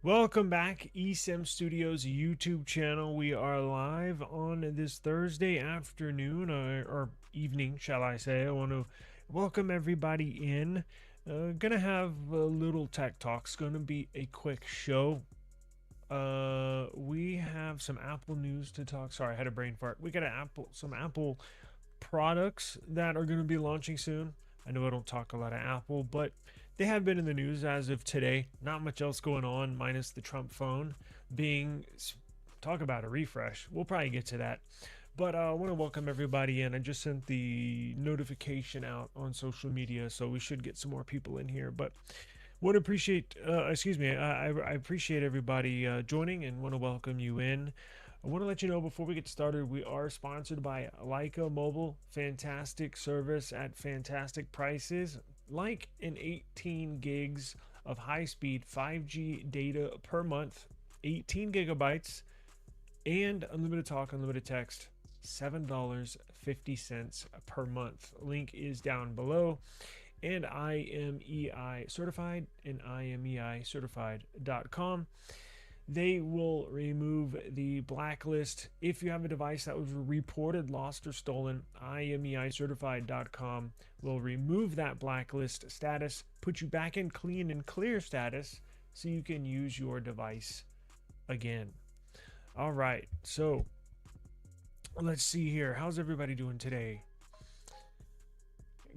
Welcome back, eSIMstudios YouTube channel. We are live on this Thursday afternoon or evening, shall I say. I want to welcome everybody in. Gonna have a little tech talks. Gonna be a quick show. We have some Apple news to talk. Sorry, I had a brain fart. We got some Apple products that are going to be launching soon. I know I don't talk a lot of Apple, but they have been in the news as of today. Not much else going on, minus the Trump phone being. Talk about a refresh. We'll probably get to that. But I want to welcome everybody in. I just sent the notification out on social media, so we should get some more people in here. But would appreciate, I appreciate everybody joining and want to welcome you in. I want to let you know before we get started, we are sponsored by Lyca Mobile. Fantastic service at fantastic prices, like an 18 gigs of high-speed 5G data per month, 18 gigabytes, and unlimited talk, unlimited text, $7.50 per month. Link is down below. And IMEI Certified and IMEI Certified.com. They will remove the blacklist if you have a device that was reported lost or stolen. IMEI Certified.com will remove that blacklist status, put you back in clean and clear status so you can use your device again. All right, so let's see here. How's everybody doing today?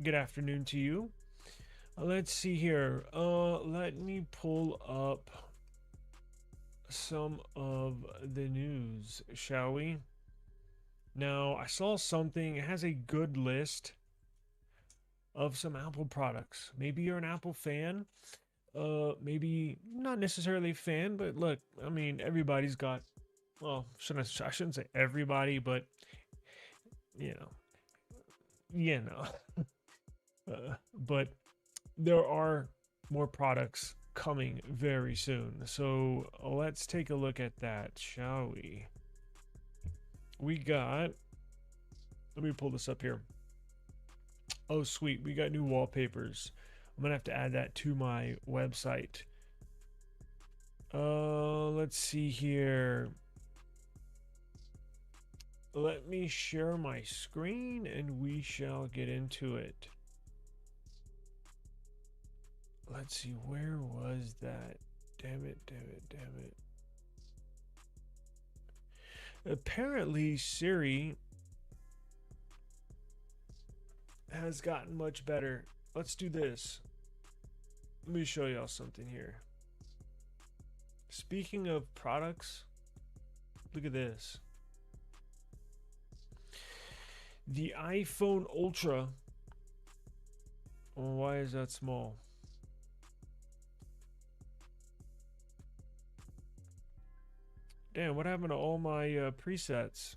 Good afternoon to you. Let's see here. Let me pull up some of the news, shall we? Now, I saw something. It has a good list of some Apple products. Maybe you're an Apple fan. Maybe not necessarily a fan, but look, I mean, everybody's got. Well, I shouldn't say everybody, but you know, you know. But there are more products coming very soon. So let's take a look at that, shall we? We got, let me pull this up here. Oh, sweet. We got new wallpapers. I'm going to have to add that to my website. Let's see here. Let me share my screen and we shall get into it. Let's see, where was that? Damn it. Apparently, Siri has gotten much better. Let's do this. Let me show y'all something here. Speaking of products, look at this. The iPhone Ultra. Oh, why is that small? Damn, what happened to all my presets?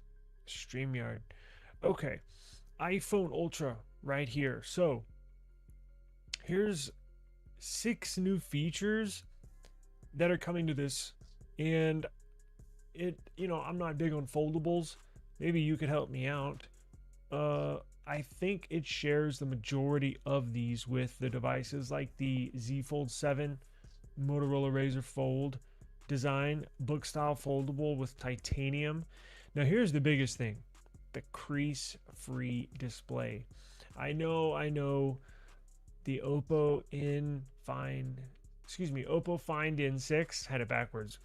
StreamYard. Okay, iPhone Ultra right here. So, here's 6 new features that are coming to this. And I'm not big on foldables. Maybe you could help me out. I think it shares the majority of these with the devices like the Z Fold 7, Motorola Razr Fold design, book style foldable with titanium. Now here's the biggest thing, the crease free display. I know the Oppo Find N6 had it backwards.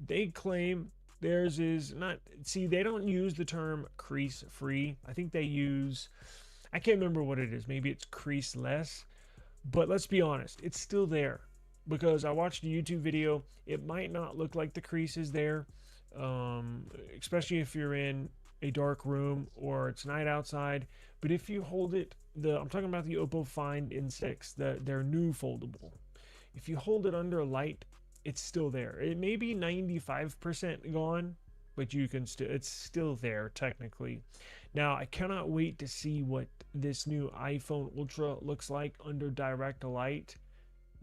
They claim theirs is not. See, they don't use the term crease free. I think they use, I can't remember what it is, maybe it's crease less, but let's be honest, it's still there. Because I watched a YouTube video, it might not look like the crease is there, especially if you're in a dark room or it's night outside. But if you hold it, I'm talking about the Oppo Find N6, their new foldable. If you hold it under a light, it's still there. It may be 95% gone, but it's still there technically. Now I cannot wait to see what this new iPhone Ultra looks like under direct light,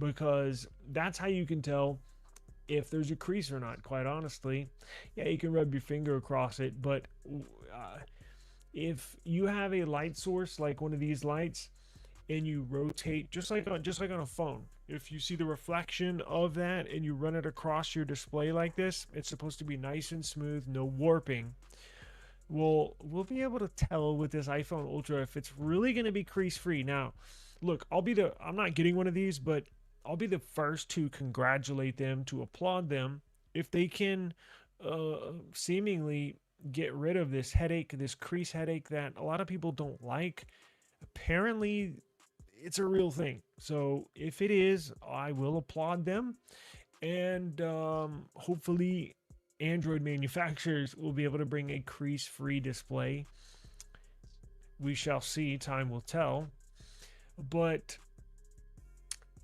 because that's how you can tell if there's a crease or not, quite honestly. Yeah, you can rub your finger across it, but if you have a light source like one of these lights and you rotate just like on a phone, If you see the reflection of that and you run it across your display like this, it's supposed to be nice and smooth, no warping. We'll be able to tell with this iPhone Ultra if it's really going to be crease free. Now, look, I'm not getting one of these, but I'll be the first to congratulate them, to applaud them if they can seemingly get rid of this headache, this crease headache that a lot of people don't like. Apparently, it's a real thing. So if it is, I will applaud them, and hopefully Android manufacturers will be able to bring a crease-free display. We shall see. Time will tell. But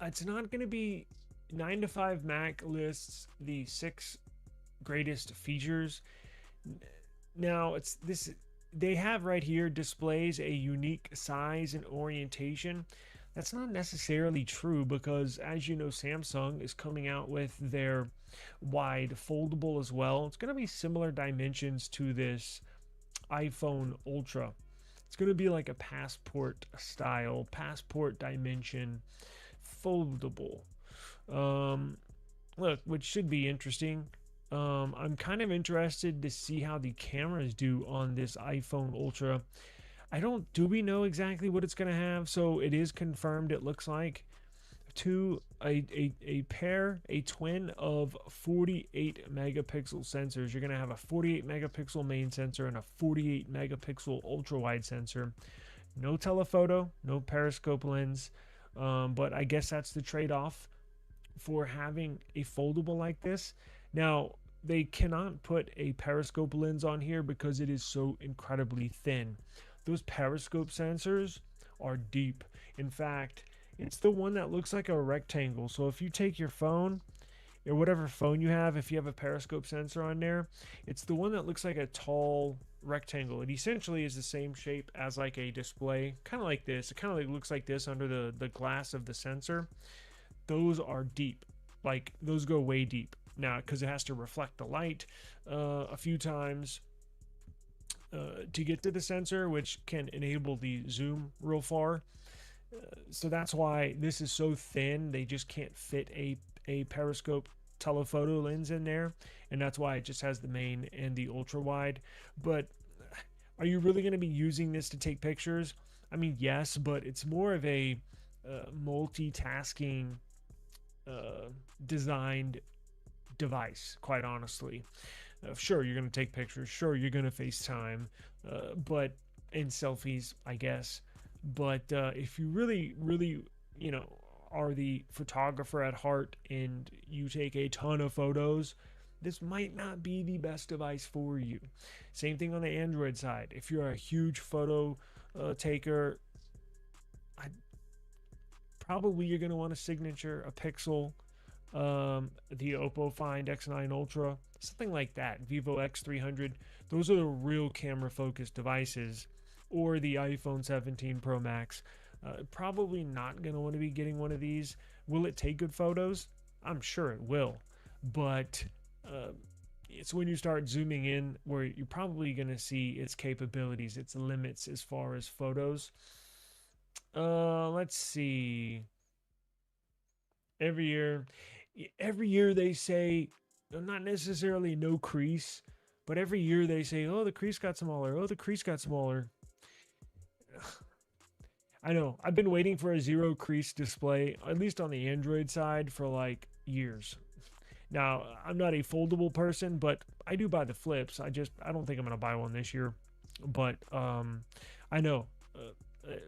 it's not going to be 9 to 5 Mac lists the 6 greatest features. Now, it's this. They have right here displays a unique size and orientation. That's not necessarily true because, as you know, Samsung is coming out with their wide foldable as well. It's going to be similar dimensions to this iPhone Ultra. It's going to be like a passport style, passport dimension, foldable. Look, which should be interesting. I'm kind of interested to see how the cameras do on this iPhone Ultra. Do we know exactly what it's going to have? So it is confirmed, it looks like, a twin of 48 megapixel sensors. You're going to have a 48 megapixel main sensor and a 48 megapixel ultra wide sensor. No telephoto, no periscope lens, but I guess that's the trade-off for having a foldable like this. Now, they cannot put a periscope lens on here because it is so incredibly thin. Those periscope sensors are deep. In fact, it's the one that looks like a rectangle. So if you take your phone, or whatever phone you have, if you have a periscope sensor on there, it's the one that looks like a tall rectangle. It essentially is the same shape as like a display, kind of like this. It kind of like looks like this under the glass of the sensor. Those are deep. Like, those go way deep. Now, because it has to reflect the light a few times to get to the sensor, which can enable the zoom real far. So that's why this is so thin. They just can't fit a periscope telephoto lens in there, and that's why it just has the main and the ultra wide. But are you really going to be using this to take pictures? I mean, yes, but it's more of a multitasking designed device, quite honestly. Sure, you're going to take pictures. Sure, you're going to FaceTime, but in selfies, I guess. But if you really, are the photographer at heart and you take a ton of photos, this might not be the best device for you. Same thing on the Android side. If you're a huge photo taker, probably you're going to want a Signature, a Pixel, the Oppo Find X9 Ultra, something like that, Vivo X300. Those are the real camera focused devices, or the iPhone 17 Pro Max. Probably not going to want to be getting one of these. Will it take good photos? I'm sure it will, but it's when you start zooming in where you're probably going to see its capabilities, its limits as far as photos. Let's see. Every year they say, not necessarily no crease, but every year they say, oh, the crease got smaller. Oh, the crease got smaller. I know. I've been waiting for a zero crease display, at least on the Android side, for like years. Now, I'm not a foldable person, but I do buy the flips. I don't think I'm going to buy one this year. But I know.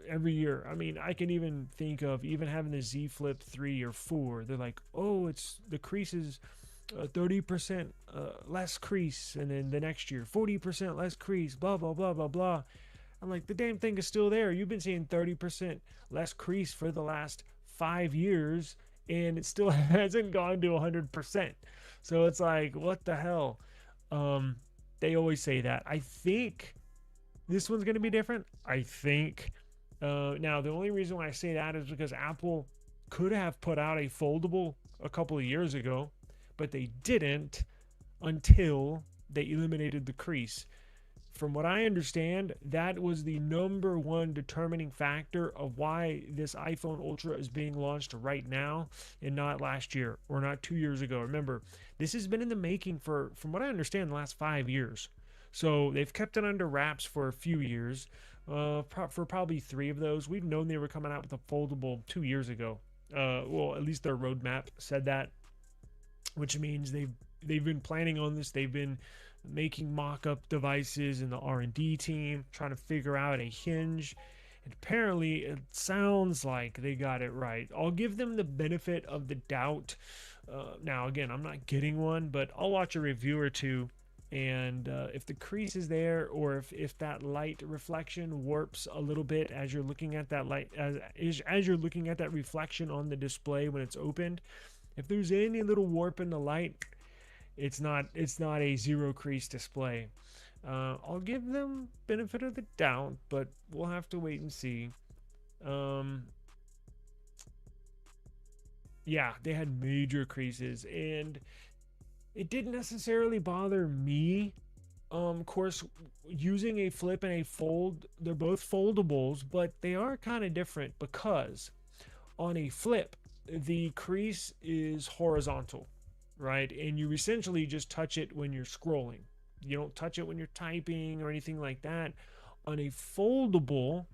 Every year, I mean, I can even think of even having the Z Flip 3 or 4. They're like, oh, it's the crease is 30% less crease, and then the next year 40% less crease, blah blah blah blah blah. I'm like, the damn thing is still there. You've been seeing 30% less crease for the last 5 years, and it still hasn't gone to 100%. So it's like, what the hell? They always say that. I think this one's going to be different. I think. Now, the only reason why I say that is because Apple could have put out a foldable a couple of years ago, but they didn't until they eliminated the crease. from what I understand, that was the number one determining factor of why this iPhone Ultra is being launched right now and not last year or not 2 years ago. Remember, this has been in the making for, from what I understand, the last 5 years. So they've kept it under wraps for a few years. For probably 3 of those, we've known they were coming out with a foldable 2 years ago. Well, at least their roadmap said that, which means they've been planning on this. They've been making mock-up devices in the R&D team, trying to figure out a hinge. And apparently, it sounds like they got it right. I'll give them the benefit of the doubt. Now, again, I'm not getting one, but I'll watch a review or two. And if the crease is there, or if that light reflection warps a little bit as you're looking at that light, as you're looking at that reflection on the display when it's opened, if there's any little warp in the light, it's not a zero crease display. I'll give them benefit of the doubt, but we'll have to wait and see. Yeah, they had major creases, and it didn't necessarily bother me. Of course, using a flip and a fold, they're both foldables, but they are kind of different because on a flip, the crease is horizontal, right? And you essentially just touch it when you're scrolling. You don't touch it when you're typing or anything like that. On a foldable,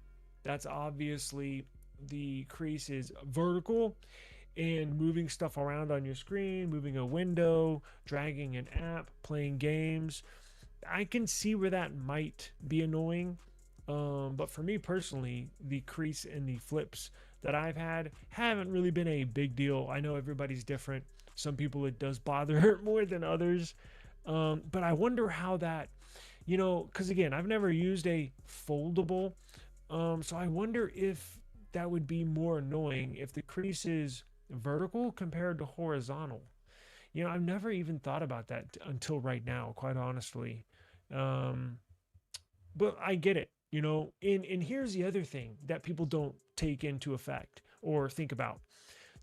that's obviously the crease is vertical, and moving stuff around on your screen, moving a window, dragging an app, playing games, I can see where that might be annoying. But for me personally, the crease and the flips that I've had haven't really been a big deal. I know everybody's different. Some people it does bother more than others. But I wonder how that, because again, I've never used a foldable. So I wonder if that would be more annoying if the crease is vertical compared to horizontal. I've never even thought about that until right now, quite honestly. But I get it, and here's the other thing that people don't take into effect or think about.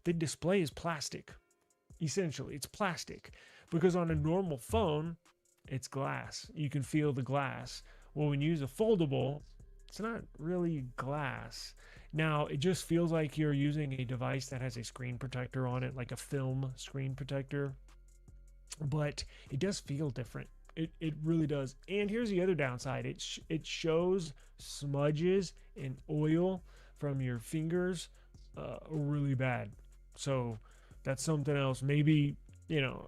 The display is plastic. Essentially, it's plastic, because on a normal phone, it's glass. You can feel the glass. Well, when you use a foldable, it's not really glass. Now, it just feels like you're using a device that has a screen protector on it, like a film screen protector. But it does feel different. It really does. And here's the other downside. It shows smudges and oil from your fingers really bad. So that's something else. Maybe,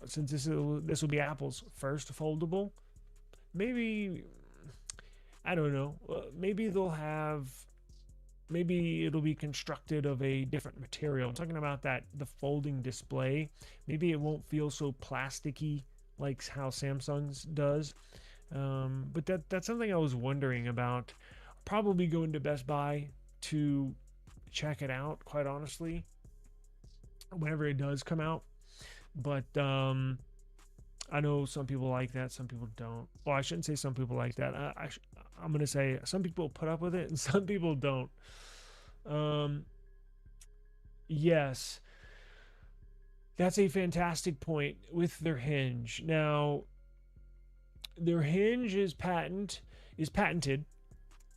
since this will be Apple's first foldable, maybe, I don't know, maybe it'll be constructed of a different material. I'm talking about the folding display. Maybe it won't feel so plasticky like how Samsung's does. But that's something I was wondering about. Probably going to Best Buy to check it out, quite honestly, whenever it does come out. But I know some people like that, some people don't. Well, I shouldn't say some people like that. I'm going to say some people put up with it and some people don't. Yes, that's a fantastic point with their hinge. Now, their hinge is patented.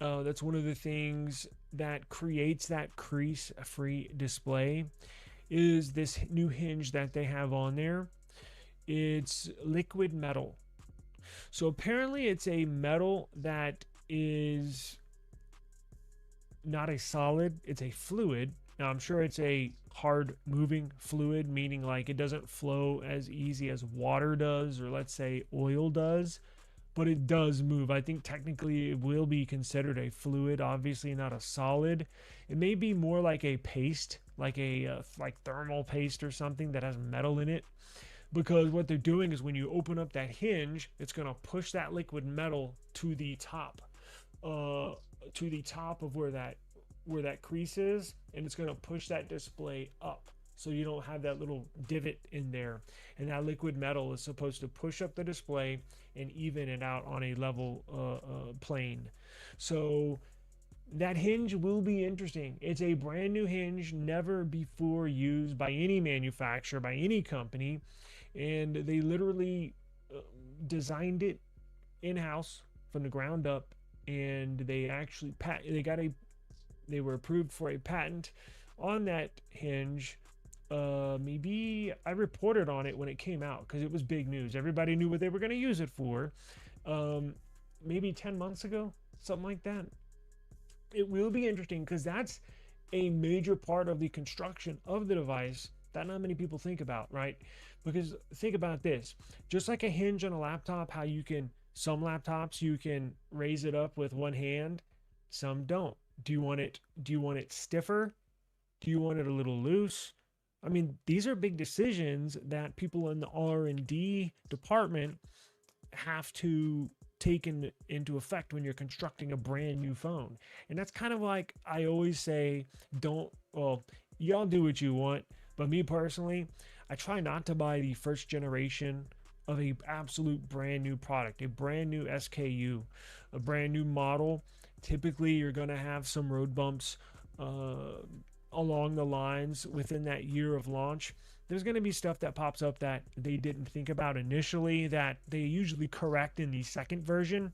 That's one of the things that creates that crease-free display, is this new hinge that they have on there. It's liquid metal. So apparently it's a metal that is not a solid, it's a fluid. Now I'm sure it's a hard moving fluid, meaning like it doesn't flow as easy as water does, or let's say oil does, but it does move. I think technically it will be considered a fluid, obviously not a solid. It may be more like a paste, like a like thermal paste or something that has metal in it. Because what they're doing is when you open up that hinge, it's going to push that liquid metal to the top of where that crease is, and it's going to push that display up, so you don't have that little divot in there. And that liquid metal is supposed to push up the display and even it out on a level plane. So that hinge will be interesting. It's a brand new hinge, never before used by any manufacturer, by any company. And they literally designed it in-house, from the ground up, and they were approved for a patent on that hinge. Maybe I reported on it when it came out because it was big news. Everybody knew what they were going to use it for. Maybe 10 months ago, something like that. It will be interesting because that's a major part of the construction of the device that not many people think about, right? Because think about this, just like a hinge on a laptop, how some laptops you can raise it up with one hand, some don't. Do you want it stiffer? Do you want it a little loose? I mean, these are big decisions that people in the R&D department have to take into effect when you're constructing a brand new phone. And that's kind of like I always say, y'all do what you want, but me personally, I try not to buy the first generation of a absolute brand new product, a brand new SKU, a brand new model. Typically, you're going to have some road bumps along the lines within that year of launch. There's going to be stuff that pops up that they didn't think about initially that they usually correct in the second version.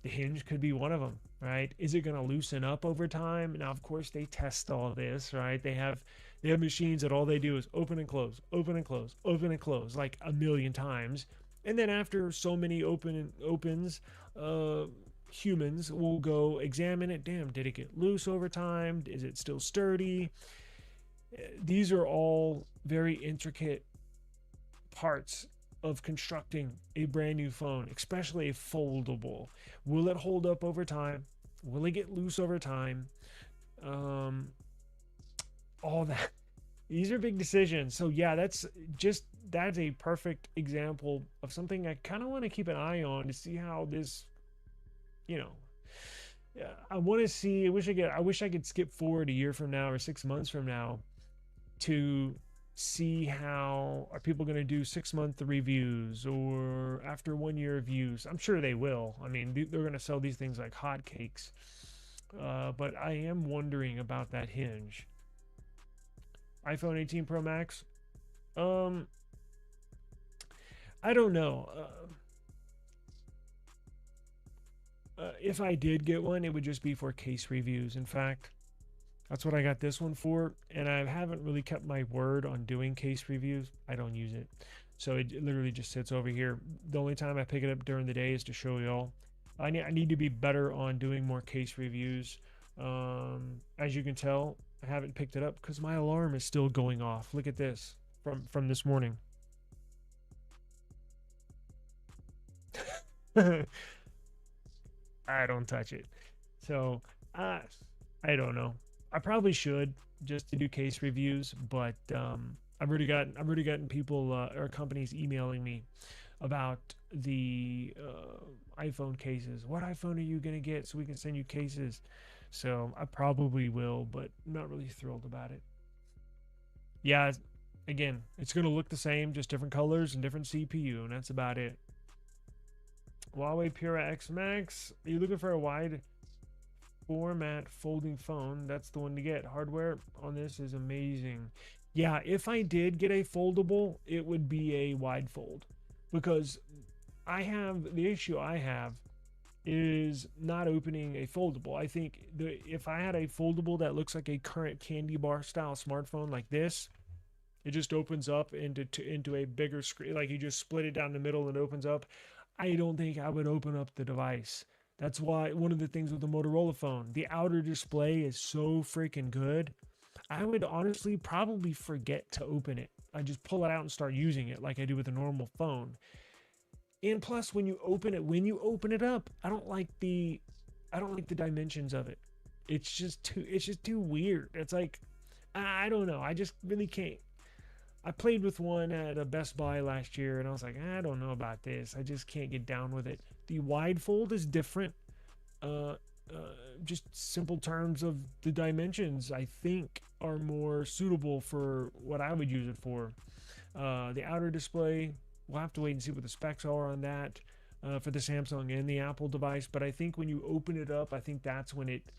The hinge could be one of them, right? Is it going to loosen up over time? Now, of course, they test all this, right? They have machines that all they do is open and close, open and close, open and close, like a million times. And then after so many opens, humans will go examine it. Damn, did it get loose over time? Is it still sturdy? These are all very intricate parts of constructing a brand new phone, especially a foldable. Will it hold up over time? Will it get loose over time? All that. These are big decisions. So yeah, that's a perfect example of something I kind of want to keep an eye on to see how this, I want to see. I wish I could skip forward a year from now or 6 months from now to see how are people going to do 6-month reviews or after 1 year of use. I'm sure they will. I mean, they're going to sell these things like hotcakes. But I am wondering about that hinge. iPhone 18 Pro Max. I don't know. If I did get one, it would just be for case reviews. In fact, that's what I got this one for, and I haven't really kept my word on doing case reviews. I don't use it, so it literally just sits over here. The only time I pick it up during the day is to show y'all. I need to be better on doing more case reviews. As you can tell, I haven't picked it up because my alarm is still going off. Look at this from this morning. I don't touch it, so I don't know. I probably should just to do case reviews, but I've already gotten people or companies emailing me about the iPhone cases. What iPhone are you gonna get so we can send you cases? So I probably will, but I'm not really thrilled about it. Yeah, again, it's gonna look the same, just different colors and different CPU, and that's about it. Huawei Pura X Max. Are you looking for a wide format folding phone? That's the one to get. Hardware on this is amazing. Yeah, if I did get a foldable, it would be a wide fold, because the issue I have is not opening a foldable. I think if I had a foldable that looks like a current candy bar style smartphone like this, it just opens up into a bigger screen, like you just split it down the middle and it opens up. I don't think I would open up the device. That's why one of the things with the Motorola phone, the outer display is so freaking good. I would honestly probably forget to open it. I just pull it out and start using it like I do with a normal phone. And plus, when you open it up, I don't like the dimensions of it. It's just too weird. It's like, I don't know. I just really can't. I played with one at a Best Buy last year, and I was like, I don't know about this. I just can't get down with it. The wide fold is different. Just simple terms of the dimensions, I think, are more suitable for what I would use it for. The outer display, we'll have to wait and see what the specs are on that for the Samsung and the Apple device. But I think when you open it up, I think that's when it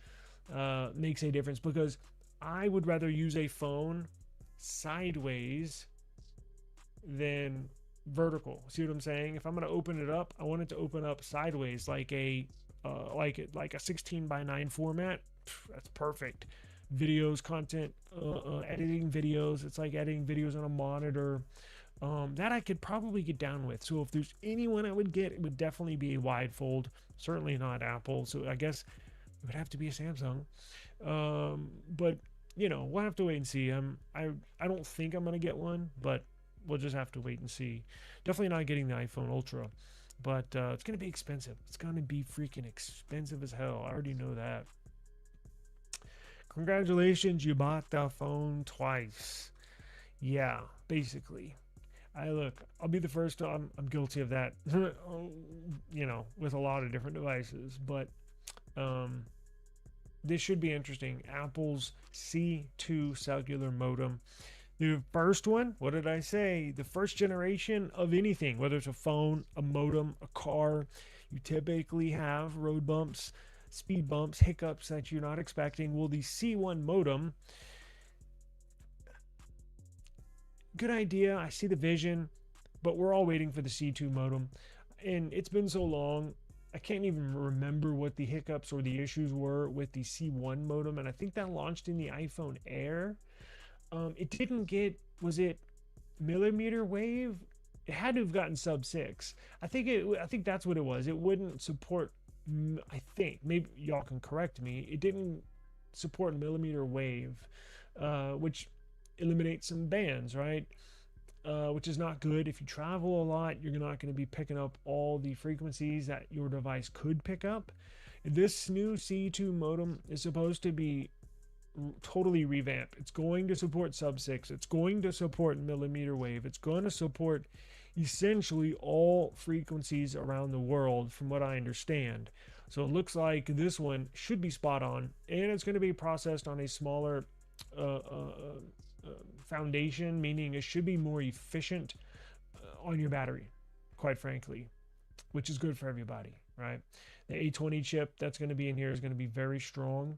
makes a difference, because I would rather use a phone sideways than vertical. See what I'm saying? If I'm going to open it up, I want it to open up sideways, like a like a 16 by 9 format. That's perfect. Videos, content, editing videos. It's like editing videos on a monitor. That I could probably get down with. So if there's anyone I would get, it would definitely be a wide fold. Certainly not Apple. So I guess it would have to be a Samsung. But we'll have to wait and see. I don't think I'm gonna get one, but we'll just have to wait and see. Definitely not getting the iPhone Ultra, but it's gonna be expensive. It's gonna be freaking expensive as hell. I already know that. Congratulations, you bought the phone twice. Yeah, basically. I'll be the first. I'm guilty of that. With a lot of different devices, but this should be interesting. Apple's C2 cellular modem. The first one, what did I say? The first generation of anything, whether it's a phone, a modem, a car, you typically have road bumps, speed bumps, hiccups that you're not expecting. Well, the C1 modem, good idea. I see the vision, but we're all waiting for the C2 modem. And it's been so long, I can't even remember what the hiccups or the issues were with the C1 modem. And I think that launched in the iPhone Air. It didn't get, was it millimeter wave? It had to have gotten sub 6. I think that's what it was. It wouldn't support, I think, maybe y'all can correct me. It didn't support millimeter wave, which eliminates some bands, right? Which is not good. If you travel a lot, you're not going to be picking up all the frequencies that your device could pick up. This new C2 modem is supposed to be totally revamped. It's going to support sub 6. It's going to support millimeter wave. It's going to support essentially all frequencies around the world, from what I understand. So it looks like this one should be spot on, and it's going to be processed on a smaller foundation, meaning it should be more efficient on your battery, quite frankly, which is good for everybody, right? The A20 chip that's going to be in here is going to be very strong.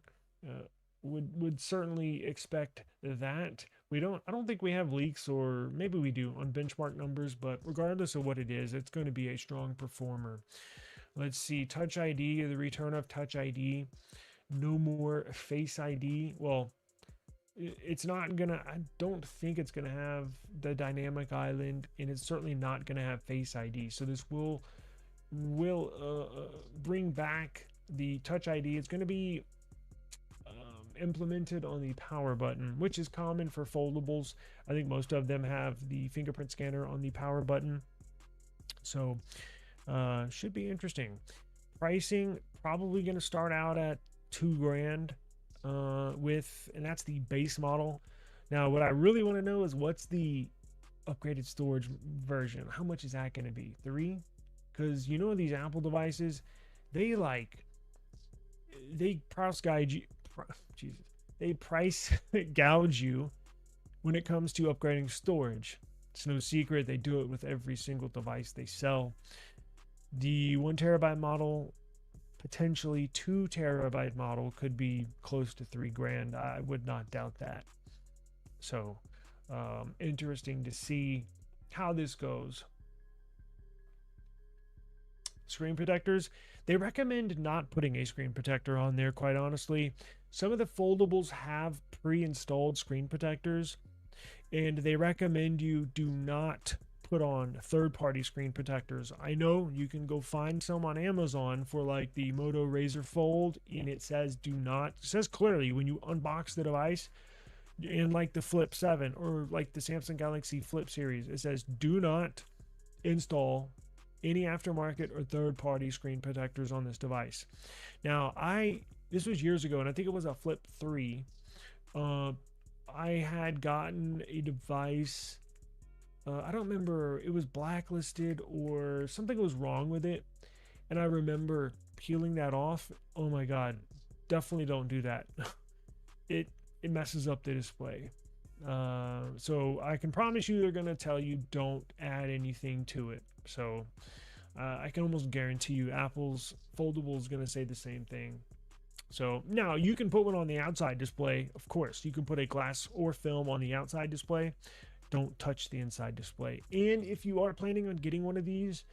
Would certainly expect that. I don't think we have leaks, or maybe we do, on benchmark numbers, but regardless of what it is, it's going to be a strong performer. Let's see, Touch ID, the return of Touch ID. No more Face ID. Well, it's not gonna, I don't think it's gonna have the dynamic island, and it's certainly not gonna have Face ID. So this will bring back the Touch ID. It's gonna be implemented on the power button, which is common for foldables. I think most of them have the fingerprint scanner on the power button. So should be interesting. Pricing probably going to start out at $2,000 and that's the base model. Now what I really want to know is, what's the upgraded storage version? How much is that going to be? 3? Because these Apple devices, they price guide you. They price gouge you when it comes to upgrading storage. It's no secret. They do it with every single device they sell. The 1 terabyte model, potentially 2 terabyte model, could be close to $3,000. I would not doubt that. So interesting to see how this goes. Screen protectors, they recommend not putting a screen protector on there, quite honestly. Some of the foldables have pre-installed screen protectors, and they recommend you do not put on third-party screen protectors. I know you can go find some on Amazon for like the Moto Razr Fold, and it says do not. It says clearly when you unbox the device, in like the Flip 7 or like the Samsung Galaxy Flip series, it says do not install any aftermarket or third-party screen protectors on this device. Now, this was years ago, and I think it was a Flip 3. I had gotten a device, I don't remember, it was blacklisted or something was wrong with it, and I remember peeling that off. Oh my god, definitely don't do that. It messes up the display. So I can promise you they're going to tell you don't add anything to it. So I can almost guarantee you Apple's foldable is going to say the same thing. So now you can put one on the outside display. Of course, you can put a glass or film on the outside display. Don't touch the inside display. And if you are planning on getting one of these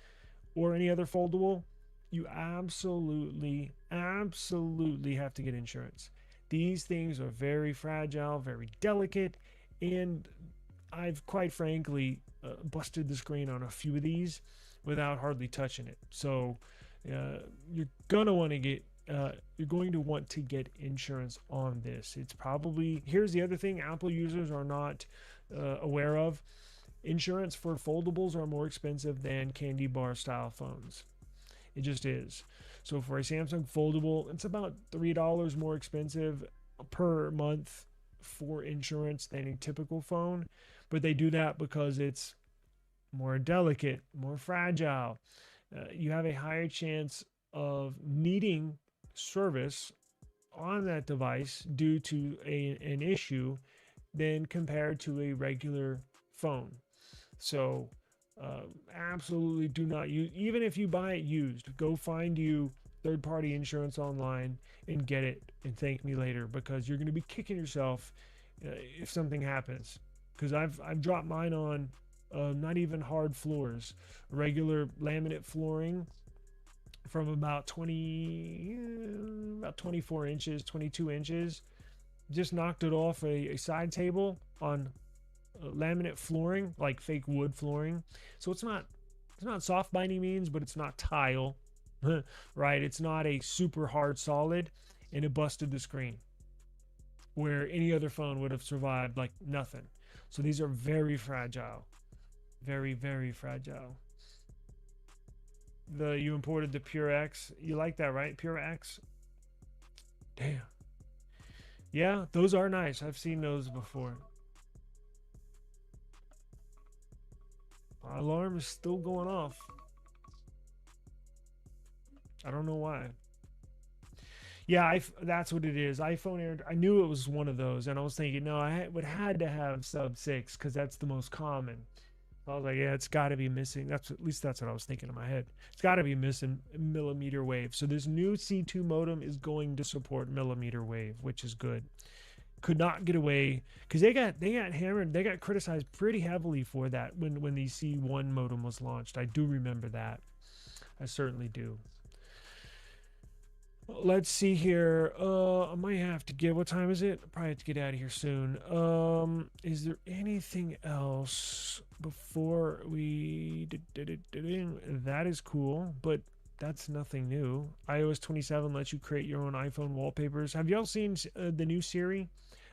or any other foldable, you absolutely have to get insurance. These things are very fragile, very delicate, and I've quite frankly busted the screen on a few of these without hardly touching it. So you're gonna want to get you're going to want to get insurance on this. It's probably, here's the other thing Apple users are not aware of. Insurance for foldables are more expensive than candy bar style phones. It just is. So for a Samsung foldable, it's about $3 more expensive per month for insurance than a typical phone. But they do that because it's more delicate, more fragile. You have a higher chance of needing service on that device due to an issue than compared to a regular phone. So absolutely do not use, even if you buy it used, go find you third-party insurance online and get it and thank me later, because you're going to be kicking yourself if something happens. Because I've dropped mine on not even hard floors, regular laminate flooring from about 24 inches, 22 inches. Just knocked it off a side table on laminate flooring, like fake wood flooring. So it's not soft by any means, but it's not tile, right? It's not a super hard solid, and it busted the screen where any other phone would have survived like nothing. So these are very fragile, very, very fragile. You imported the Pure X. You like that, right? Pure X. Damn. Yeah, those are nice. I've seen those before. My alarm is still going off. I don't know why. Yeah, that's what it is. iPhone Air. I knew it was one of those, and I was thinking, no, I would had to have sub 6 because that's the most common. I was like, yeah, it's got to be missing. At least that's what I was thinking in my head. It's got to be missing millimeter wave. So this new C2 modem is going to support millimeter wave, which is good. Could not get away because they got hammered. They got criticized pretty heavily for that when the C1 modem was launched. I do remember that. I certainly do. Let's see here. I might have to get, what time is it? I probably have to get out of here soon. Is there anything else before we that is cool, but that's nothing new. iOS 27 lets you create your own iPhone wallpapers. Have y'all seen the new Siri?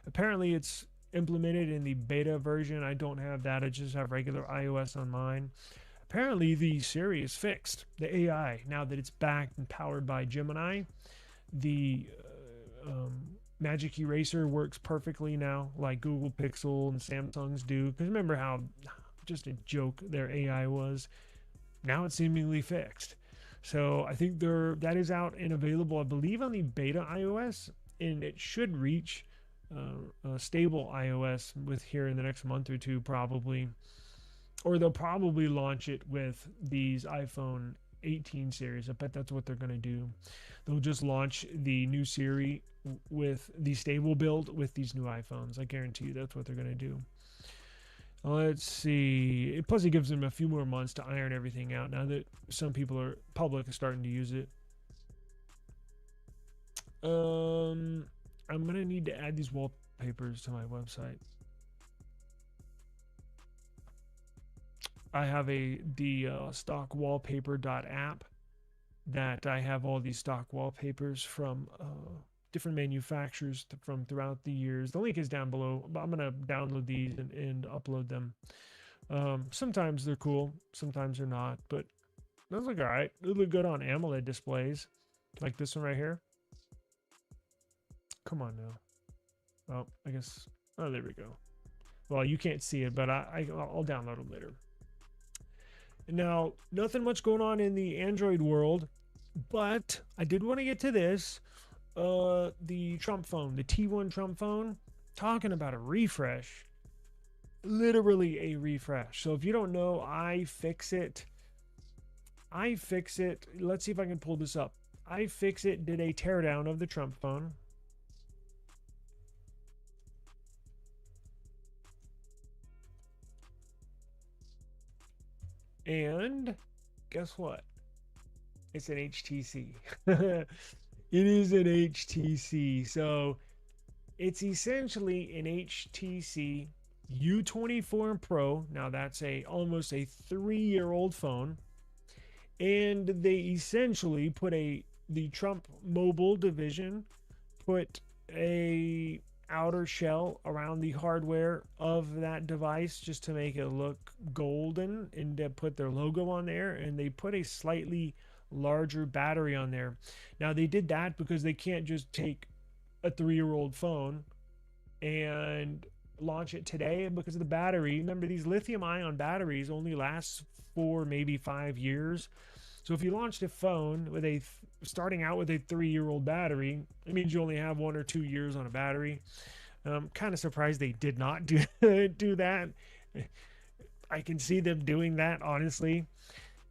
Apparently it's implemented in the beta version. I don't have that. I just have regular iOS on mine. Apparently the Siri is fixed, the AI, now that it's backed and powered by Gemini. The Magic Eraser works perfectly now, like Google Pixel and Samsung's do. Because remember how just a joke their AI was? Now it's seemingly fixed. So I think that is out and available, I believe, on the beta iOS, and it should reach stable iOS with here in the next month or two, probably. Or they'll probably launch it with these iPhone 18 series. I bet that's what they're going to do. They'll just launch the new Siri with the stable build with these new iPhones. I guarantee you that's what they're going to do. Let's see. Plus, it gives them a few more months to iron everything out now that some public is starting to use it. I'm going to need to add these wallpapers to my website. I have the stock wallpaper.app that I have all these stock wallpapers from different manufacturers from throughout the years. The link is down below, but I'm going to download these and upload them. Sometimes they're cool, sometimes they're not, but those look all right. They look good on AMOLED displays, like this one right here. Come on now. Oh, I guess, oh, there we go. Well, you can't see it, but I'll download them later. Now, nothing much going on in the Android world, but I did want to get to this. The Trump phone, the T1 Trump phone, talking about a refresh. Literally a refresh. So if you don't know, iFixit. Let's see if I can pull this up. iFixit did a teardown of the Trump phone. And guess what? It's an HTC. It is an HTC. So it's essentially an HTC U24 Pro. Now that's almost a 3-year-old phone. And they essentially put the Trump Mobile division put a outer shell around the hardware of that device just to make it look golden, and to put their logo on there, and they put a slightly larger battery on there. Now they did that because they can't just take a 3-year-old phone and launch it today because of the battery. Remember, these lithium ion batteries only last for maybe 5 years. So if you launched a phone with starting out with a 3-year-old battery, it means you only have 1 or 2 years on a battery. I'm kind of surprised they did not do that. I can see them doing that, honestly,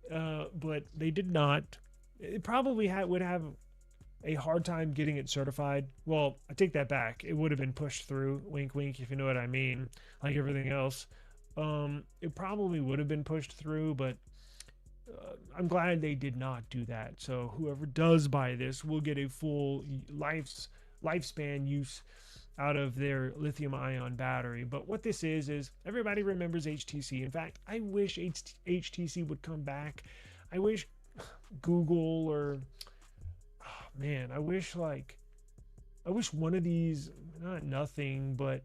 but they did not. It probably would have a hard time getting it certified. Well, I take that back. It would have been pushed through. Wink, wink, if you know what I mean. Like everything else, it probably would have been pushed through, but I'm glad they did not do that. So whoever does buy this will get a full lifespan use out of their lithium ion battery. But what this is everybody remembers HTC. In fact, I wish HTC would come back. I wish Google or man, I wish one of these, not nothing, but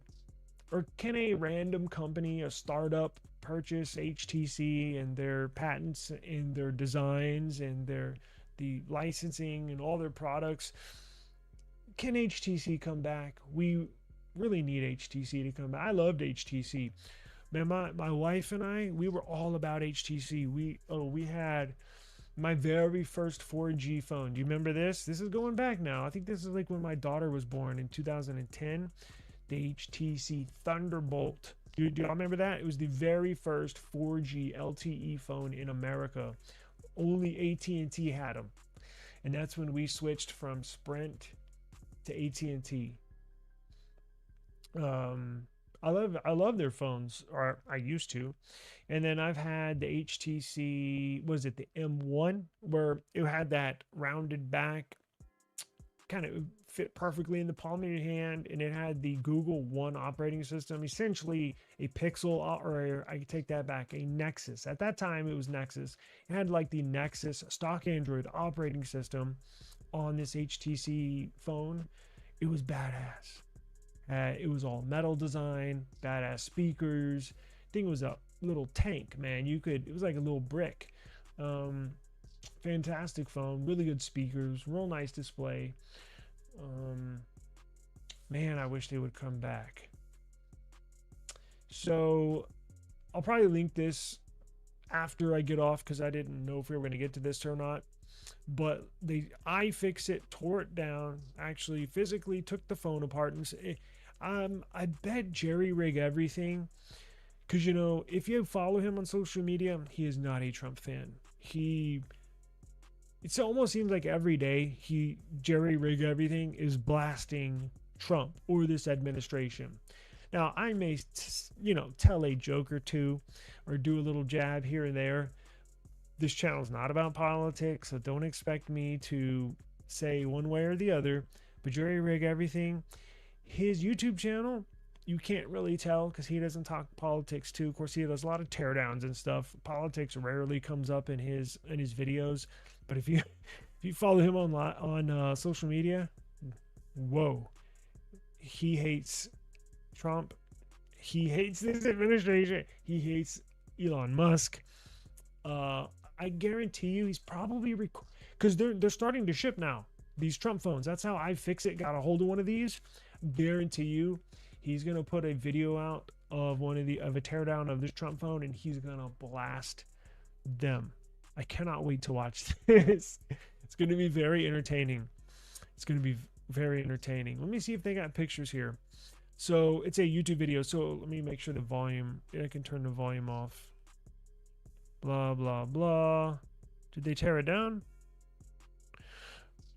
or can a random company, a startup, purchase HTC and their patents and their designs and the licensing and all their products? Can HTC come back? We really need HTC to come back. I loved HTC. Man, my wife and I, we were all about HTC. We had my very first 4G phone. Do you remember this? This is going back now. I think this is like when my daughter was born in 2010. The HTC Thunderbolt. Do y'all remember that? It was the very first 4G LTE phone in America. Only AT&T had them. And that's when we switched from Sprint to AT&T. I love their phones, or I used to. And then I've had the HTC, was it the M1, where it had that rounded back, kind of fit perfectly in the palm of your hand, and it had the Google One operating system, essentially a Pixel, or I take that back, a Nexus. At that time, it was Nexus. It had like the Nexus stock Android operating system on this HTC phone. It was badass. It was all metal design, badass speakers. Thing was a little tank, man. It was like a little brick. Fantastic phone, really good speakers, real nice display. Man, I wish they would come back. So I'll probably link this after I get off, because I didn't know if we were going to get to this or not. But iFixit tore it down, actually physically took the phone apart, and I bet jerry rig everything, because if you follow him on social media, he is not a Trump fan. It almost seems like every day he jerry rig everything is blasting Trump or this administration. Now I may tell a joke or two or do a little jab here and there. This channel is not about politics, so don't expect me to say one way or the other, but jerry rig everything. His YouTube channel, you can't really tell because he doesn't talk politics too. Of course, he does a lot of teardowns and stuff. Politics rarely comes up in his videos, but if you follow him on social media, whoa, he hates Trump. He hates this administration. He hates Elon Musk. I guarantee you, he's probably because they're starting to ship now, these Trump phones. That's how iFixit got a hold of one of these. Guarantee you, he's gonna put a video out of a teardown of this Trump phone, and he's gonna blast them. I cannot wait to watch this. It's gonna be very entertaining. Let me see if they got pictures here. So it's a YouTube video. So let me make sure the volume. I can turn the volume off. Blah blah blah. Did they tear it down?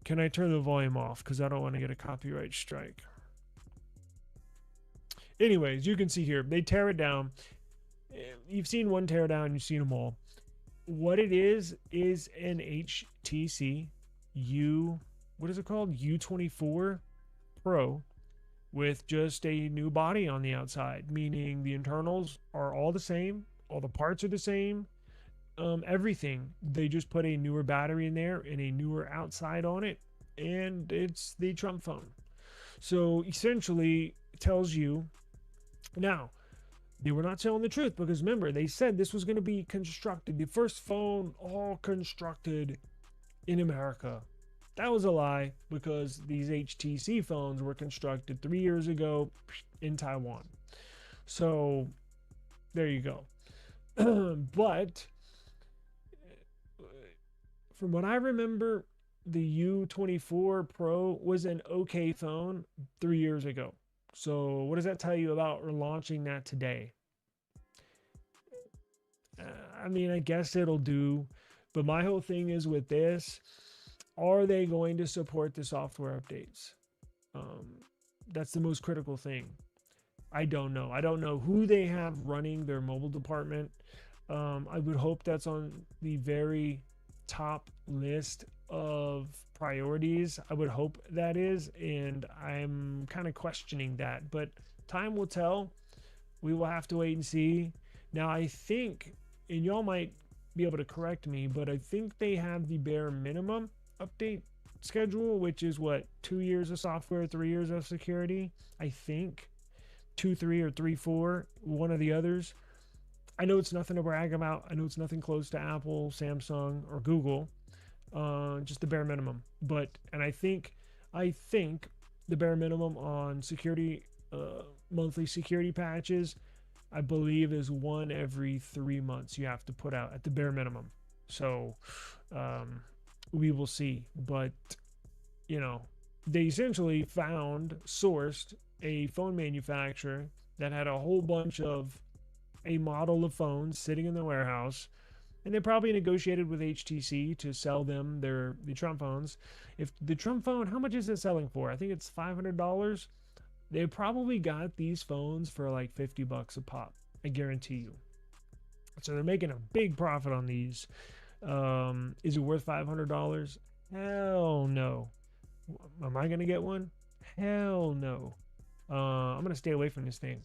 Can I turn the volume off? Because I don't want to get a copyright strike. Anyways, you can see here, they tear it down. You've seen one tear down, you've seen them all. what it is an HTC what is it called? U24 Pro with just a new body on the outside, meaning the internals are all the same, all the parts are the same, everything. They just put a newer battery in there and a newer outside on it, and it's the Trump phone. So essentially, it tells you now. They were not telling the truth because remember, they said this was going to be constructed, the first phone all constructed in America. That was a lie because these HTC phones were constructed 3 years ago in Taiwan. So there you go. But from what I remember, the U24 Pro was an okay phone 3 years ago. So what does that tell you about launching that today? I mean, I guess it'll do, but my whole thing is with this, are they going to support the software updates? That's the most critical thing. I don't know. I don't know who they have running their mobile department. I would hope that's on the very top list of priorities. I would hope that is, and I'm kind of questioning that, but time will tell. We will have to wait and see. Now, I think, and y'all might be able to correct me, but I think they have the bare minimum update schedule, which is what, 2 years of software, 3 years of security. I think 2, 3, or 3, 4, one of the others. I know it's nothing to brag about. I know it's nothing close to Apple, Samsung, or Google. Just the bare minimum. And I think the bare minimum on security, monthly security patches, I believe is one every 3 months you have to put out at the bare minimum. So we will see. But, you know, they essentially sourced a phone manufacturer that had a whole bunch of a model of phones sitting in the warehouse, and they probably negotiated with HTC to sell them the Trump phones. If the Trump phone, how much is it selling for? I think it's $500. They probably got these phones for like $50 a pop. I guarantee you. So they're making a big profit on these. Is it worth $500? Hell no. Am I gonna get one? Hell no. I'm gonna stay away from this thing.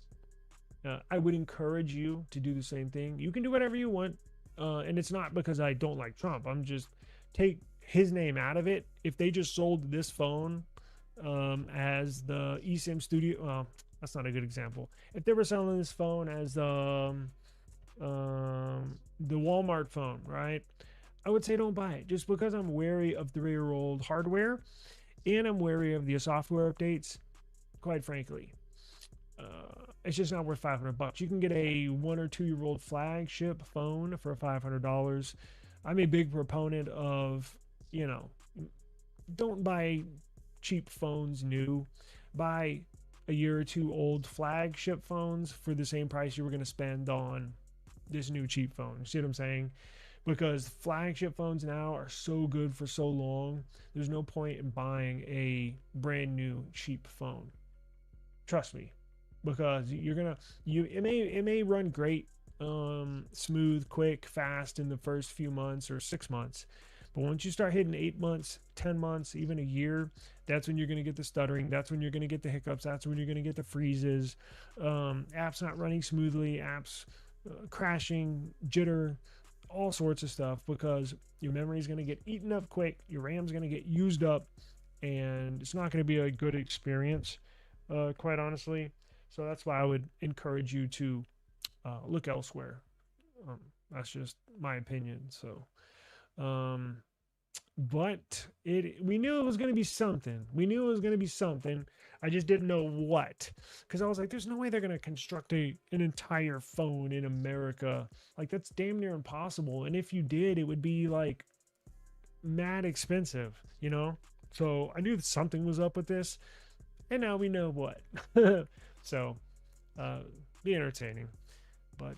I would encourage you to do the same thing. You can do whatever you want. And it's not because I don't like Trump. I'm just, take his name out of it. If they just sold this phone as the eSIMstudios, well, that's not a good example. If they were selling this phone as the Walmart phone, right? I would say don't buy it, just because I'm wary of 3-year-old hardware, and I'm wary of the software updates. Quite frankly, it's just not worth $500. You can get a 1 or 2-year-old flagship phone for $500. I'm a big proponent of, don't buy cheap phones new. Buy a year or two old flagship phones for the same price you were going to spend on this new cheap phone. You see what I'm saying? Because flagship phones now are so good for so long. There's no point in buying a brand new cheap phone. Trust me, because it may run great, smooth, quick, fast in the first few months or 6 months. But once you start hitting 8 months, 10 months, even a year, that's when you're going to get the stuttering. That's when you're going to get the hiccups. That's when you're going to get the freezes. Apps not running smoothly, apps crashing, jitter, all sorts of stuff, because your memory is going to get eaten up quick. Your RAM's going to get used up, and it's not going to be a good experience, quite honestly. So that's why I would encourage you to look elsewhere. That's just my opinion. So, but we knew it was going to be something. We knew it was going to be something. I just didn't know what, because I was like, there's no way they're going to construct an entire phone in America. Like, that's damn near impossible. And if you did, it would be like mad expensive, So I knew that something was up with this, and now we know what. So, be entertaining, but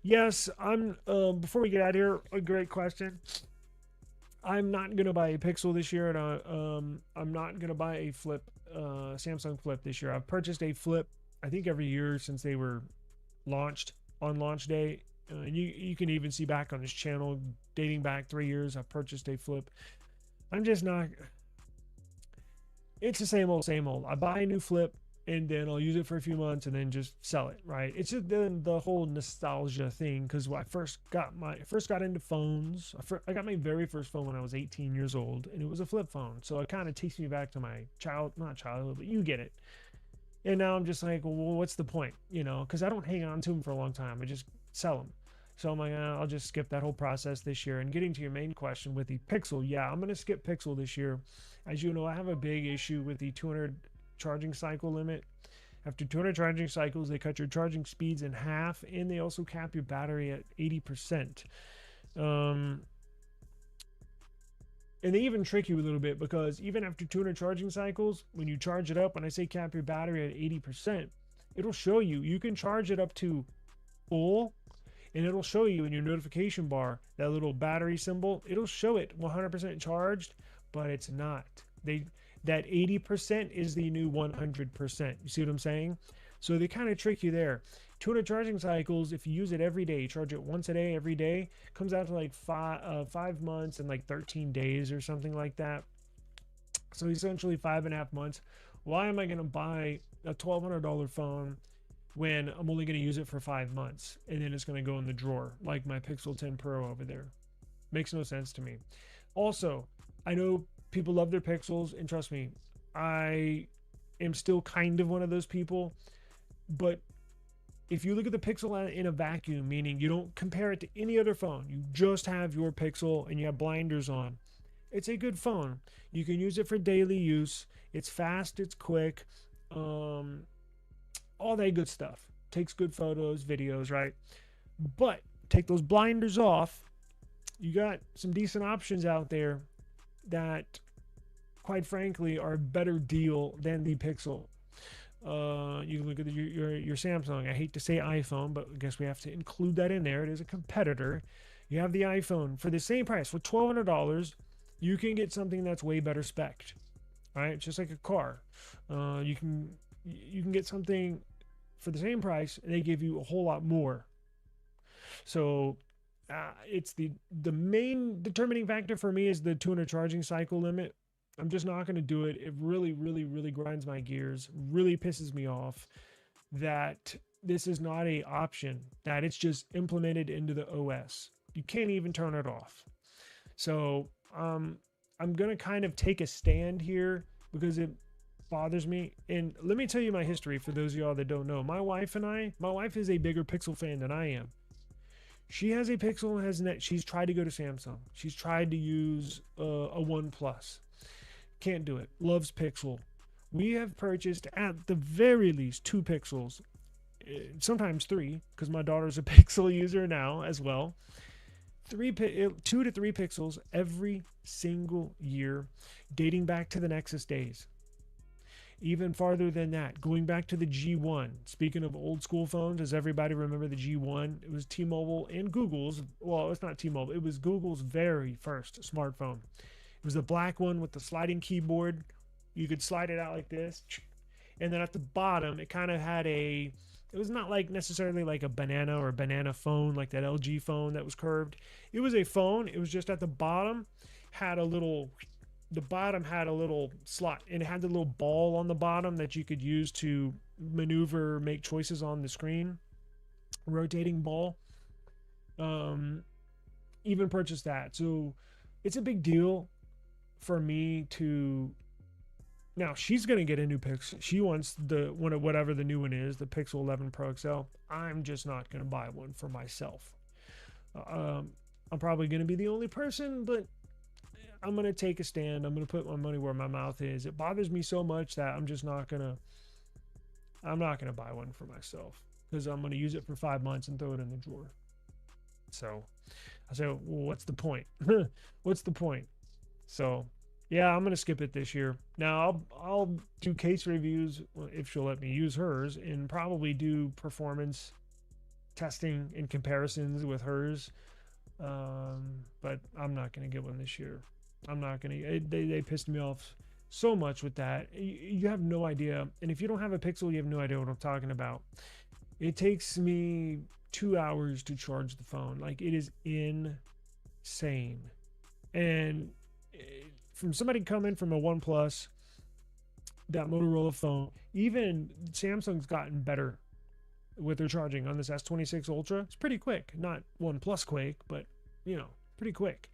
Yes, I'm. Before we get out of here, a great question. I'm not gonna buy a Pixel this year, and I'm not gonna buy a Flip, Samsung Flip this year. I've purchased a Flip, I think, every year since they were launched on launch day. And you can even see back on his channel, dating back 3 years, I purchased a flip. I'm just not. It's the same old, same old. I buy a new flip and then I'll use it for a few months and then just sell it, right? It's just the whole nostalgia thing, because when I first got into phones, I got my very first phone when I was 18 years old, and it was a flip phone. So it kind of takes me back to my not childhood, but you get it. And now I'm just like, well, what's the point? You know, because I don't hang on to them for a long time. I just sell them. So I'm like, I'll just skip that whole process this year. And getting to your main question with the Pixel, yeah, I'm going to skip Pixel this year. As you know, I have a big issue with the 200 charging cycle limit. After 200 charging cycles, they cut your charging speeds in half, and they also cap your battery at 80%. And they even trick you a little bit, because even after 200 charging cycles, when you charge it up, when I say cap your battery at 80%, it'll show you can charge it up to full, and it'll show you in your notification bar, that little battery symbol. It'll show it 100% charged, but it's not. That 80% is the new 100%. You see what I'm saying? So they kind of trick you there. 200 charging cycles, if you use it every day, charge it once a day, every day, comes out to like 5 months and like 13 days or something like that. So essentially 5.5 months. Why am I going to buy a $1,200 phone when I'm only going to use it for 5 months, and then it's going to go in the drawer like my Pixel 10 Pro over there? Makes no sense to me. Also, I know people love their Pixels, and trust me, I am still kind of one of those people. But if you look at the Pixel in a vacuum, meaning you don't compare it to any other phone, you just have your Pixel and you have blinders on, it's a good phone. You can use it for daily use. It's fast, it's quick, all that good stuff. Takes good photos, videos, right? But take those blinders off, you got some decent options out there that, quite frankly, are a better deal than the Pixel. You can look at your Samsung. I hate to say iPhone, but I guess we have to include that in there. It is a competitor. You have the iPhone for the same price. For $1,200, you can get something that's way better spec'd. Right? It's just like a car. You can get something for the same price, and they give you a whole lot more. So it's the main determining factor for me is the 200 charging cycle limit. I'm just not going to do it. It really, really, really grinds my gears, really pisses me off that this is not an option, that it's just implemented into the OS. You can't even turn it off. So I'm going to kind of take a stand here because it bothers me. And let me tell you my history for those of y'all that don't know. My wife is a bigger Pixel fan than I am. She has a Pixel and has net. She's tried to go to Samsung. She's tried to use a OnePlus. Can't do it. Loves Pixel. We have purchased at the very least 2 Pixels, sometimes 3, because my daughter's a Pixel user now as well. 2 to 3 Pixels every single year, dating back to the Nexus days. Even farther than that, going back to the G1. Speaking of old school phones, does everybody remember the G1? It was T-Mobile and Google's. Well, it's not T-Mobile. It was Google's very first smartphone. It was the black one with the sliding keyboard. You could slide it out like this. And then at the bottom, it kind of had it was not like necessarily like a banana or a banana phone, like that LG phone that was curved. It was a phone. It was just at the bottom, the bottom had a little slot, and it had the little ball on the bottom that you could use to maneuver, make choices on the screen. Rotating ball. Even purchased that. So it's a big deal for me to. Now she's gonna get a new Pixel. She wants whatever the new one is, the Pixel 11 Pro XL. I'm just not gonna buy one for myself. I'm probably gonna be the only person, but I'm gonna take a stand. I'm gonna put my money where my mouth is. It bothers me so much that I'm not gonna buy one for myself, because I'm gonna use it for 5 months and throw it in the drawer. So I say, well, what's the point? What's the point? So yeah, I'm gonna skip it this year. Now I'll do case reviews if she'll let me use hers, and probably do performance testing and comparisons with hers. But I'm not gonna get one this year. I'm not gonna. They pissed me off so much with that. You have no idea, and if you don't have a Pixel, you have no idea what I'm talking about. It takes me 2 hours to charge the phone. Like, it is insane. And from somebody coming from a OnePlus, that Motorola phone, even Samsung's gotten better with their charging on this S26 Ultra. It's pretty quick. Not OnePlus quick, but, you know, pretty quick.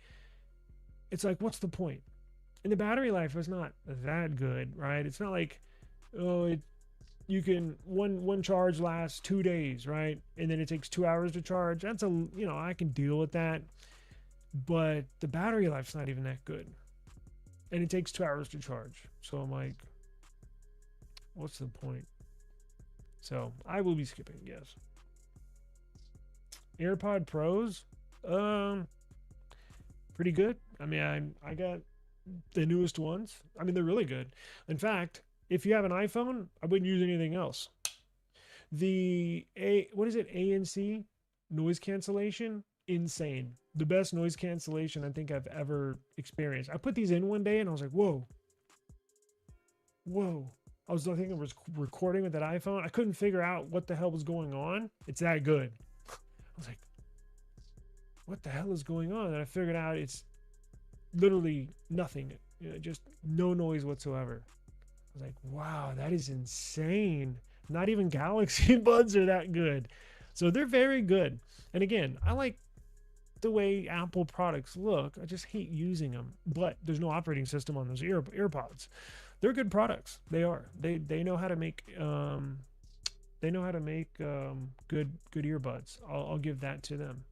It's like, what's the point? And the battery life is not that good, right? It's not like, oh, you can one charge lasts 2 days, right? And then it takes 2 hours to charge. That's I can deal with that. But the battery life's not even that good. And it takes 2 hours to charge. So I'm like, what's the point? So I will be skipping, yes. AirPod Pros, pretty good. I mean, I got the newest ones. I mean, they're really good. In fact, if you have an iPhone, I wouldn't use anything else. The ANC noise cancellation, insane. The best noise cancellation I think I've ever experienced. I put these in one day and I was like, whoa. I think I was recording with that iPhone. I couldn't figure out what the hell was going on. It's that good. I was like, what the hell is going on? And I figured out it's literally nothing. Just no noise whatsoever. I was like, wow, that is insane. Not even Galaxy Buds are that good. So they're very good. And again, I like the way Apple products look. I just hate using them. But there's no operating system on those AirPods. They're good products. They are. They know how to make good earbuds. I'll give that to them.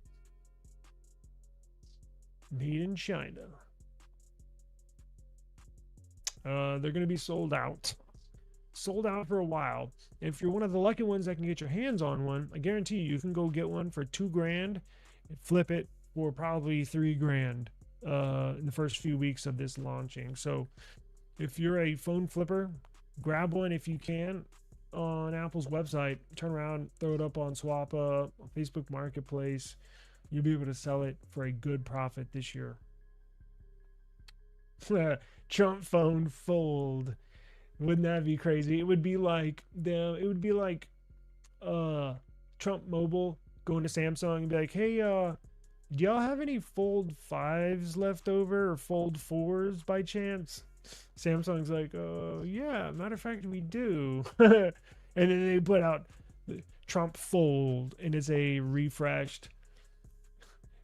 Made in China. They're going to be sold out for a while. If you're one of the lucky ones that can get your hands on one, I guarantee you can go get one for $2,000 and flip it for probably $3,000 in the first few weeks of this launching. So if you're a phone flipper, grab one if you can on Apple's website, turn around, throw it up on Swappa, on Facebook Marketplace. You'll be able to sell it for a good profit this year. Trump phone fold. Wouldn't that be crazy? It would be like Trump Mobile going to Samsung and be like, hey, do y'all have any Fold 5s left over or Fold 4s by chance? Samsung's like, yeah, matter of fact, we do. And then they put out the Trump Fold, and it's a refreshed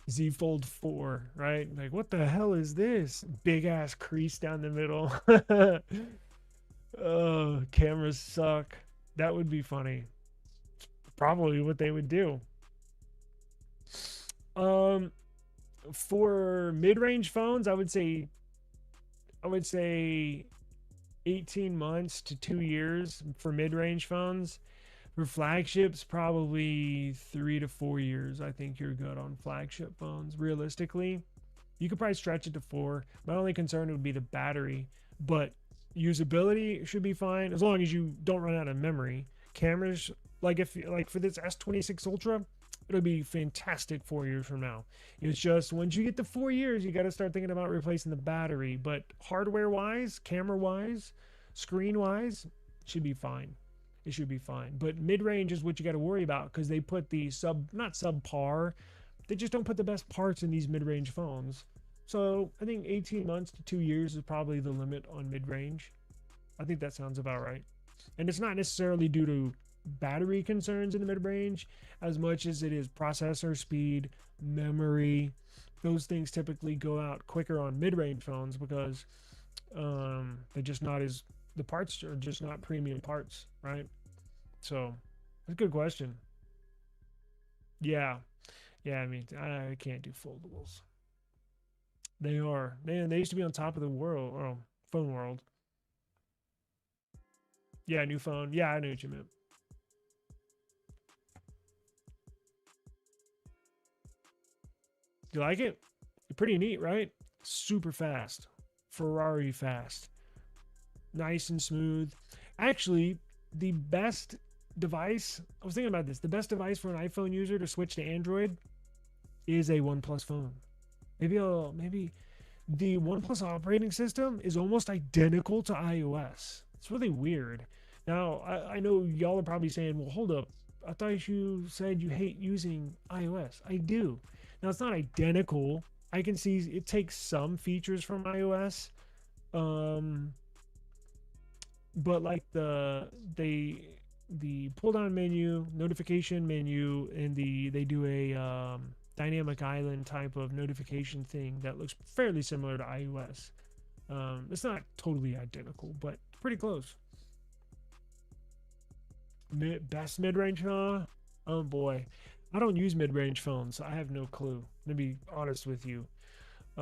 Z Fold 4, right? Like, what the hell is this? Big ass crease down the middle. Oh, cameras suck. That would be funny. Probably what they would do. For mid-range phones, I would say 18 months to 2 years for mid-range phones. For flagships, probably 3 to 4 years. I think you're good on flagship phones. Realistically, you could probably stretch it to 4. My only concern would be the battery, but usability should be fine as long as you don't run out of memory. Cameras, like for this S26 Ultra, it'll be fantastic 4 years from now. It's just once you get to 4 years, you got to start thinking about replacing the battery. But hardware-wise, camera-wise, screen-wise, should be fine. It should be fine. But mid-range is what you got to worry about because they put the not subpar, they just don't put the best parts in these mid-range phones. So I think 18 months to 2 years is probably the limit on mid-range. I think that sounds about right. And it's not necessarily due to battery concerns in the mid-range as much as it is processor speed, memory. Those things typically go out quicker on mid-range phones because the parts are just not premium parts, right? So that's a good question. Yeah, I mean, I can't do foldables. They are, man, they used to be on top of the world, or phone world. Yeah, new phone. Yeah, I knew what you meant. You like it? Pretty neat, right? Super fast. Ferrari fast. Nice and smooth. Actually, the best device, I was thinking about this, the best device for an iPhone user to switch to Android is a OnePlus phone. Maybe the OnePlus operating system is almost identical to iOS. It's really weird. Now, I know y'all are probably saying, well, hold up. I thought you said you hate using iOS. I do. Now it's not identical. I can see it takes some features from iOS, but like the pull down menu, notification menu, and they do a dynamic island type of notification thing that looks fairly similar to iOS. It's not totally identical, but pretty close. Best mid-range phone? Oh boy, I don't use mid-range phones, so I have no clue. To be honest with you, I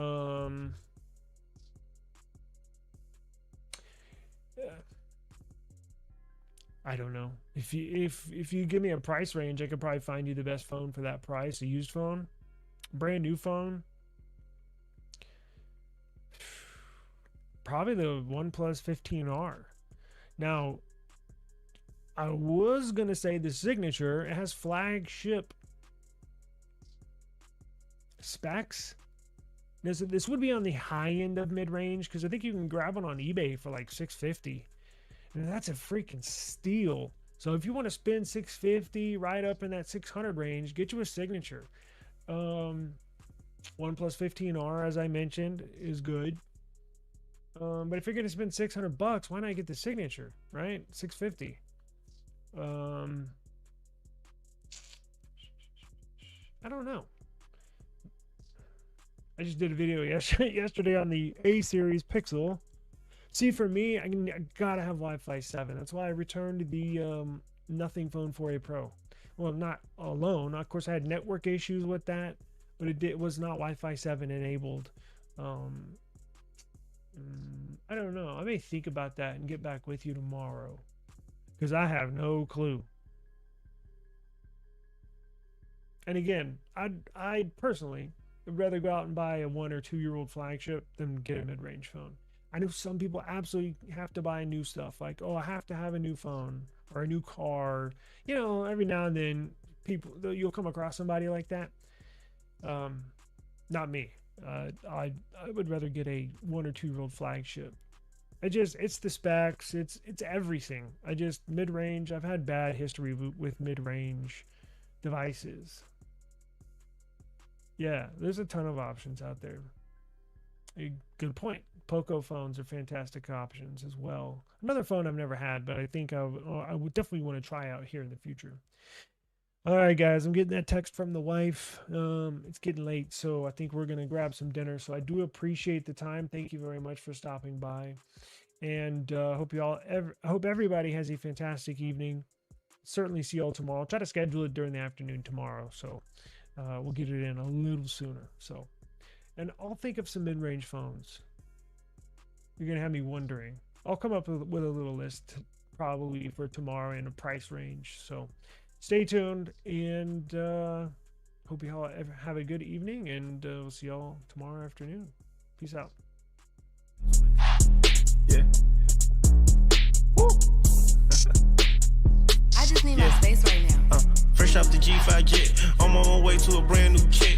don't know. If you give me a price range, I could probably find you the best phone for that price. A used phone, brand new phone, probably the OnePlus 15R. Now, I was gonna say the Signature. It has flagship specs. This would be on the high end of mid-range, because I think you can grab one on eBay for like $650, and that's a freaking steal. So if you want to spend $650 right up in that 600 range, get you a Signature. OnePlus 15R, as I mentioned, is good. But if you're gonna spend $600, why not get the Signature, right? $650. I don't know. I just did a video yesterday on the A series Pixel. See, for me, I gotta have Wi-Fi 7. That's why I returned the Nothing Phone 4a Pro. Well, not alone. Of course, I had network issues with that, but it was not Wi-Fi 7 enabled. I don't know. I may think about that and get back with you tomorrow, because I have no clue. And again, I personally would rather go out and buy a 1 or 2 year old flagship than get a mid-range phone. I know some people absolutely have to buy new stuff, like, oh, I have to have a new phone or a new car. You know, every now and then you'll come across somebody like that. Not me. I would rather get a 1 or 2 year old flagship. It's the specs, it's everything. Mid-range, I've had bad history with mid-range devices. Yeah, there's a ton of options out there. A good point. Poco phones are fantastic options as well. Another phone I've never had, but I think I would definitely want to try out here in the future. All right, guys, I'm getting that text from the wife. It's getting late, so I think we're going to grab some dinner. So I do appreciate the time. Thank you very much for stopping by. And I hope everybody has a fantastic evening. Certainly see you all tomorrow. I'll try to schedule it during the afternoon tomorrow, so we'll get it in a little sooner. So, and I'll think of some mid-range phones. You're going to have me wondering. I'll come up with a little list probably for tomorrow in a price range. So stay tuned, and hope you all have a good evening, and we'll see y'all tomorrow afternoon. Peace out. Yeah. Woo. I just need my space right now. Fresh off the G5 jet, I'm on my way to a brand new kit.